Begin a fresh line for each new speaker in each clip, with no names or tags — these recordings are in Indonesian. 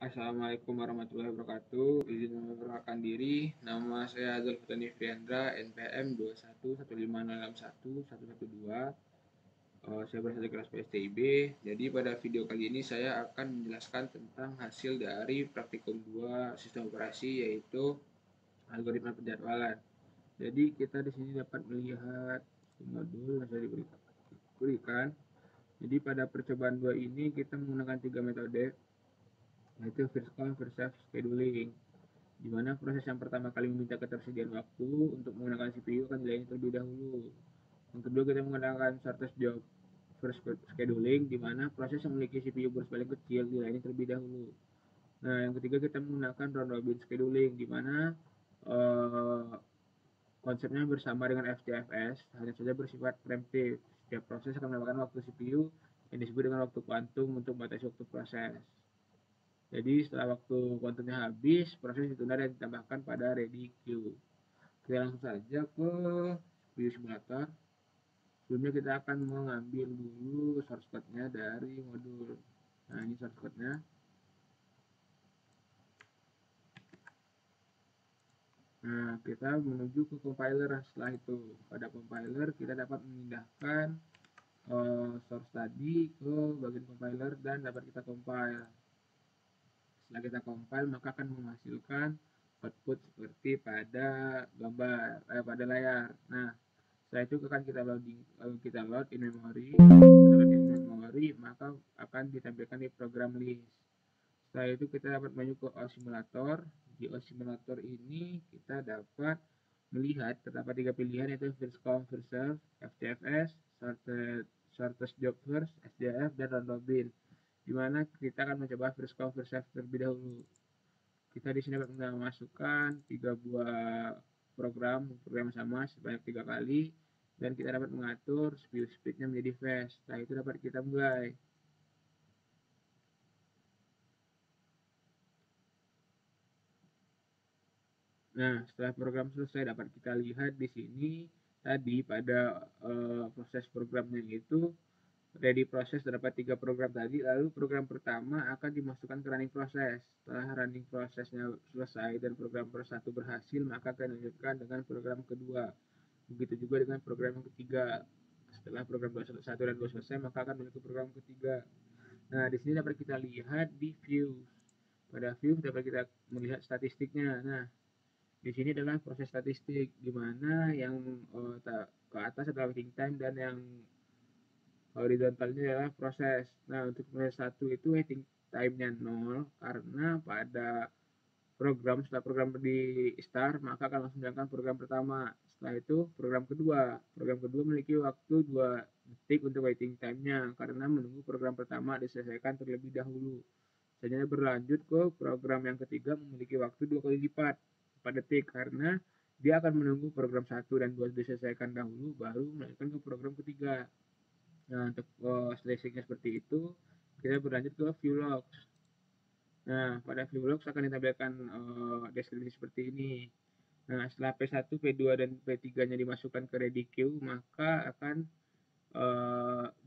Assalamualaikum warahmatullahi wabarakatuh. Izin memperkenalkan diri, nama saya Azal Fatani Friandra, NPM 21150611112. Saya berasal dari kelas PSTIB. Jadi pada video kali ini saya akan menjelaskan tentang hasil dari praktikum 2 sistem operasi, yaitu algoritma penjadwalan. Jadi kita di sini dapat melihat modul yang sudah diberikan. Jadi pada percobaan 2 ini kita menggunakan 3 metode, yaitu first come first serve scheduling, di mana proses yang pertama kali meminta ketersediaan waktu untuk menggunakan CPU akan dilayani terlebih dahulu. Yang kedua, kita menggunakan shortest job first scheduling, di mana proses yang memiliki CPU burst paling kecil dilayani terlebih dahulu. Nah, yang ketiga, kita menggunakan round robin scheduling, di mana konsepnya bersama dengan FTFS, hanya saja bersifat preemptive. Setiap proses akan mendapatkan waktu CPU yang disebut dengan waktu kuantum untuk membatasi waktu proses. Jadi setelah waktu kuantumnya habis, proses ditunda dan ditambahkan pada ready queue. Kita langsung saja ke video simulator. Sebelumnya kita akan mengambil dulu source code-nya dari modul. Nah, ini source code-nya. Nah, kita menuju ke compiler. Setelah itu, pada compiler kita dapat memindahkan source tadi ke bagian compiler dan dapat kita compile. Setelah kita compile, maka akan menghasilkan output seperti pada gambar, pada layar. Nah, setelah itu akan kita load in memory, maka akan ditampilkan di program list. Setelah itu kita dapat maju ke OS simulator. Di OS simulator ini kita dapat melihat terdapat 3 pilihan, yaitu first come first serve, FTFS, shortest job first, SJF, dan round robin, di mana kita akan mencoba first come first serve terlebih dahulu. Kita di sini dapat memasukkan 3 buah program sama sebanyak 3 kali, dan kita dapat mengatur speednya menjadi fast. Setelah itu dapat kita mulai. Nah, setelah program selesai, dapat kita lihat di sini tadi pada proses programnya itu ready proses, terdapat 3 program tadi. Lalu program pertama akan dimasukkan ke running proses. Setelah running prosesnya selesai dan program per 1 berhasil, maka akan dilanjutkan dengan program kedua. Begitu juga dengan program yang ketiga. Setelah program 1 dan 2 selesai, maka akan menuju ke program ketiga. Nah, di sini dapat kita lihat di view. Pada view dapat kita melihat statistiknya. Nah, di sini adalah proses statistik, di mana yang ke atas adalah waiting time dan yang horizontalnya adalah proses. Nah, untuk proses 1 itu waiting time-nya 0 karena pada setelah program di start, maka akan langsung jalankan program pertama. Setelah itu program kedua memiliki waktu 2 detik untuk waiting time-nya karena menunggu program pertama diselesaikan terlebih dahulu. Selanjutnya berlanjut ke program yang ketiga memiliki waktu 2 kali lipat, 4 detik, karena dia akan menunggu program 1 dan 2 diselesaikan dahulu baru melanjutkan ke program ketiga. Nah, untuk slicingnya seperti itu, kita berlanjut ke view logs. Nah, pada view logs akan ditampilkan deskripsi seperti ini. Nah, setelah P1, P2, dan P3-nya dimasukkan ke ready queue, maka akan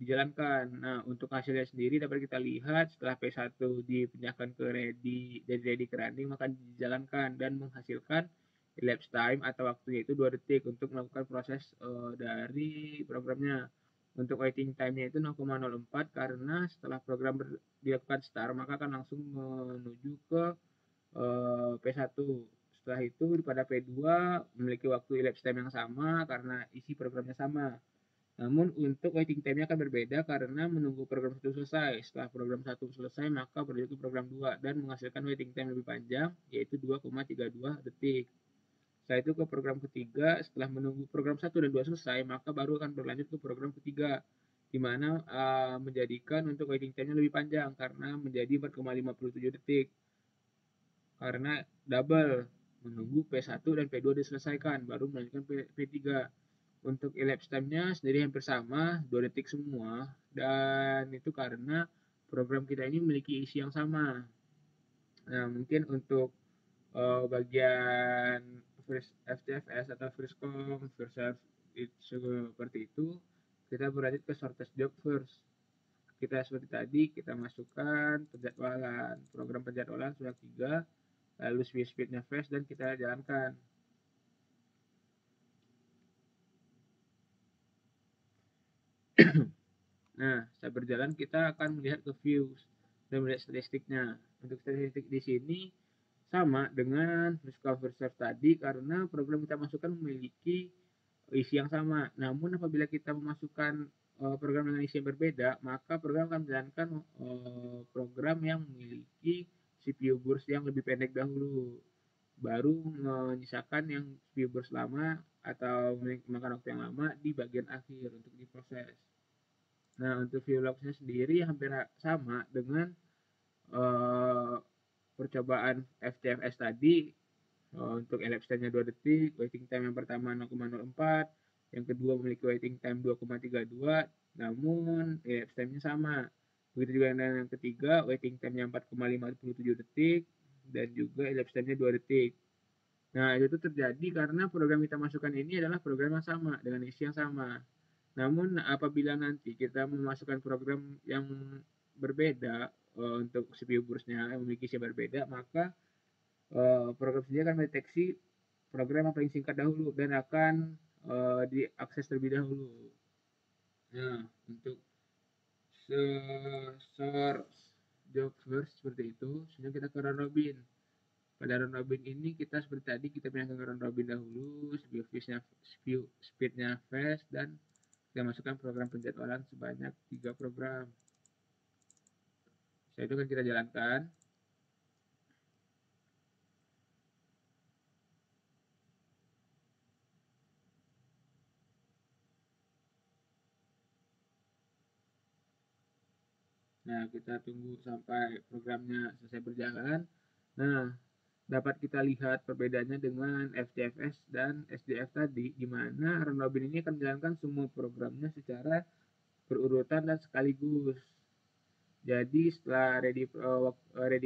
dijalankan. Nah, untuk hasilnya sendiri dapat kita lihat setelah P1 dipindahkan ke dari ready ke running, maka dijalankan dan menghasilkan elapsed time atau waktunya itu 2 detik untuk melakukan proses dari programnya. Untuk waiting time-nya itu 0,04 karena setelah program dilakukan start, maka akan langsung menuju ke P1. Setelah itu pada P2 memiliki waktu elapsed time yang sama karena isi programnya sama. Namun untuk waiting time-nya akan berbeda karena menunggu program 1 selesai. Setelah program 1 selesai, maka berlanjut ke program 2 dan menghasilkan waiting time lebih panjang, yaitu 2,32 detik. Setelah itu ke program ketiga, setelah menunggu program 1 dan 2 selesai, maka baru akan berlanjut ke program ketiga, di mana menjadikan untuk waiting time-nya lebih panjang karena menjadi 4,57 detik. Karena double, menunggu P1 dan P2 diselesaikan, baru melanjutkan P3. Untuk elapsed time-nya sendiri hampir sama, 2 detik semua, dan itu karena program kita ini memiliki isi yang sama. Nah, mungkin untuk bagian first FTFS atau first come first serve seperti itu, kita berlanjut ke shortest job first. kita seperti tadi, kita masukkan penjadwalan, program penjadwalan sudah 3, lalu speednya flash dan kita jalankan. Nah, saat berjalan kita akan melihat ke views dan melihat statistiknya. Untuk statistik di sini sama dengan discover serve tadi karena program kita masukkan memiliki isi yang sama. Namun apabila kita memasukkan program dengan isi yang berbeda, maka program akan menjalankan program yang memiliki CPU burst yang lebih pendek dahulu, baru menyisakan yang CPU burst lama atau memakan waktu yang lama di bagian akhir untuk diproses. Nah, untuk view logs-nya sendiri hampir sama dengan percobaan FTFS tadi. Untuk elapsed time-nya 2 detik, waiting time yang pertama 0,04, yang kedua memiliki waiting time 2,32, namun elapsed time-nya sama. Begitu juga dengan yang ketiga, waiting time-nya 4,57 detik, dan juga elapsed time-nya 2 detik. Nah, itu terjadi karena program kita masukkan ini adalah program yang sama, dengan isi yang sama. Namun apabila nanti kita memasukkan program yang berbeda untuk CPU burst-nya yang memiliki isi berbeda, maka program sendiri akan mendeteksi program yang paling singkat dahulu dan akan diakses terlebih dahulu. Nah, untuk source job first seperti itu, selanjutnya kita ke round robin. Pada round robin ini kita seperti tadi kita pindah ke round robin dahulu, speednya fast, dan kita masukkan program penjadwalan sebanyak 3 program. Setelah itu kan kita jalankan. Nah, kita tunggu sampai programnya selesai berjalan. Nah, dapat kita lihat perbedaannya dengan FTFS dan SDF tadi, di mana round robin ini akan menjalankan semua programnya secara berurutan dan sekaligus. Jadi setelah ready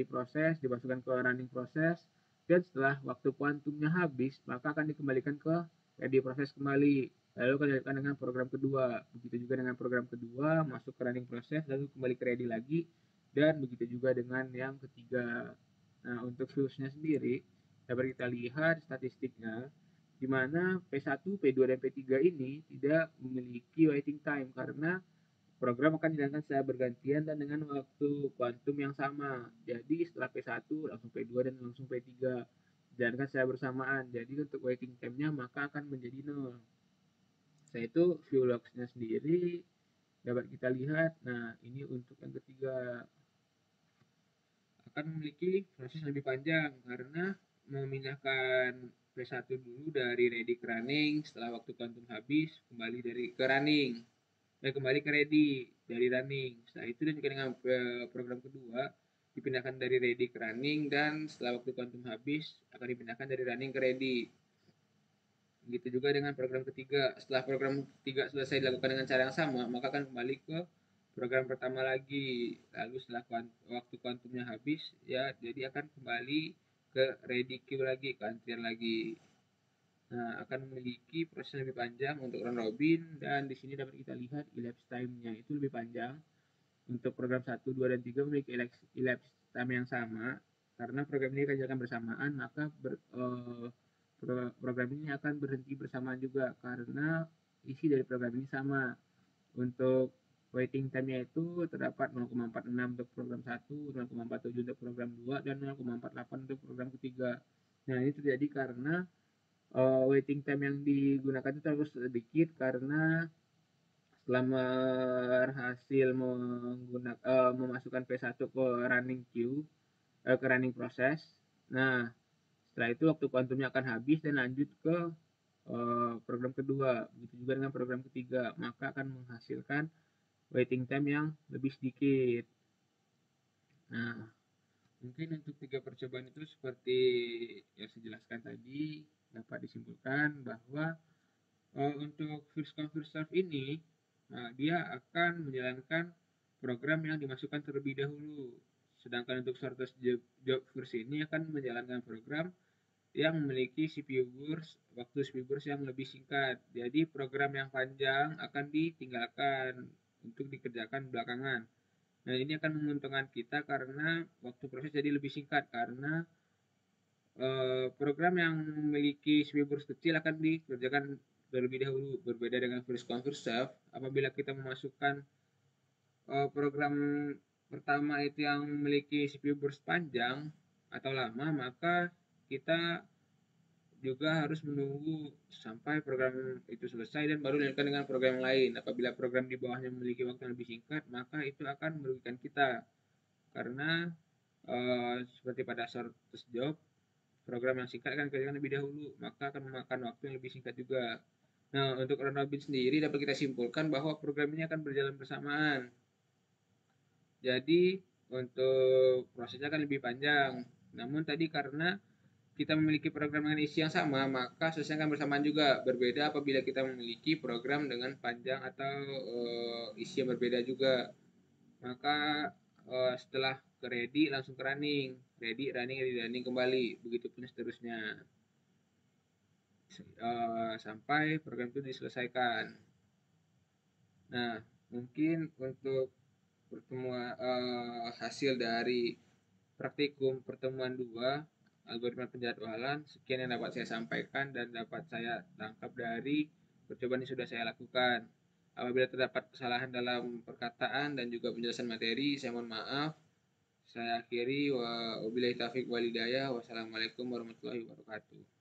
proses dimasukkan ke running proses, dan setelah waktu kuantumnya habis maka akan dikembalikan ke ready proses kembali, lalu dilanjutkan dengan program kedua. Begitu juga dengan program kedua, masuk ke running proses lalu kembali ke ready lagi, dan begitu juga dengan yang ketiga. Nah, untuk viewsnya sendiri dapat kita lihat statistiknya, di mana P1, P2, dan P3 ini tidak memiliki waiting time karena program akan dijalankan secara bergantian dan dengan waktu kuantum yang sama. Jadi setelah P1 langsung P2 dan langsung P3 dijalankan secara bersamaan. Jadi untuk waiting time-nya maka akan menjadi 0. Setelah itu view logs-nya sendiri dapat kita lihat. Nah, ini untuk yang ketiga akan memiliki proses lebih panjang karena memindahkan P1 dulu dari ready ke running, setelah waktu kuantum habis kembali dari ke running. Kembali ke ready dari running. Setelah itu dan juga dengan program kedua dipindahkan dari ready ke running, dan setelah waktu kuantum habis akan dipindahkan dari running ke ready. Begitu juga dengan program ketiga. Setelah program ketiga selesai dilakukan dengan cara yang sama, maka akan kembali ke program pertama lagi. Lalu setelah waktu kuantumnya habis, ya jadi akan kembali ke ready queue lagi, ke antrian lagi. Nah, akan memiliki proses lebih panjang untuk round robin, dan di sini dapat kita lihat elapsed time-nya itu lebih panjang. Untuk program 1, 2, dan 3 memiliki elapsed time yang sama. Karena program ini dikerjakan bersamaan, maka program ini akan berhenti bersamaan juga karena isi dari program ini sama. Untuk waiting time-nya itu terdapat 0,46 untuk program 1, 0,47 untuk program 2, dan 0,48 untuk program ketiga. Nah, ini terjadi karena waiting time yang digunakan itu terlalu sedikit karena setelah berhasil memasukkan P1 ke running queue, ke running proses. Nah, setelah itu waktu kuantumnya akan habis dan lanjut ke program kedua. Begitu juga dengan program ketiga, maka akan menghasilkan waiting time yang lebih sedikit. Nah, mungkin untuk 3 percobaan itu seperti yang saya jelaskan tadi, dapat disimpulkan bahwa untuk first come first serve ini dia akan menjalankan program yang dimasukkan terlebih dahulu. Sedangkan untuk shortest job first ini akan menjalankan program yang memiliki waktu CPU burst yang lebih singkat. Jadi program yang panjang akan ditinggalkan untuk dikerjakan belakangan. Nah, ini akan menguntungkan kita karena waktu proses jadi lebih singkat karena program yang memiliki Swift kecil akan dikerjakan terlebih dahulu. Berbeda dengan first come first serve, apabila kita memasukkan program pertama itu yang memiliki CPU burst panjang atau lama, maka kita juga harus menunggu sampai program itu selesai dan baru dilanjutkan dengan program yang lain. Apabila program di bawahnya memiliki waktu yang lebih singkat, maka itu akan merugikan kita karena seperti pada shortest job, program yang singkat akan dikerjakan lebih dahulu, maka akan memakan waktu yang lebih singkat juga. Nah, untuk round robin sendiri dapat kita simpulkan bahwa program ini akan berjalan bersamaan. Jadi untuk prosesnya akan lebih panjang. Namun tadi karena kita memiliki program dengan isi yang sama, maka selesai akan bersamaan juga. Berbeda apabila kita memiliki program dengan panjang atau isi yang berbeda juga. Maka setelah ke ready langsung ke running, ready running kembali, begitupun seterusnya sampai program itu diselesaikan. Nah, mungkin untuk pertemuan hasil dari praktikum pertemuan 2 algoritma penjadwalan, sekian yang dapat saya sampaikan dan dapat saya tangkap dari percobaan yang sudah saya lakukan. Apabila terdapat kesalahan dalam perkataan dan juga penjelasan materi, saya mohon maaf. Saya akhiri, wabillahi taufiq walhidayah. Wassalamualaikum warahmatullahi wabarakatuh.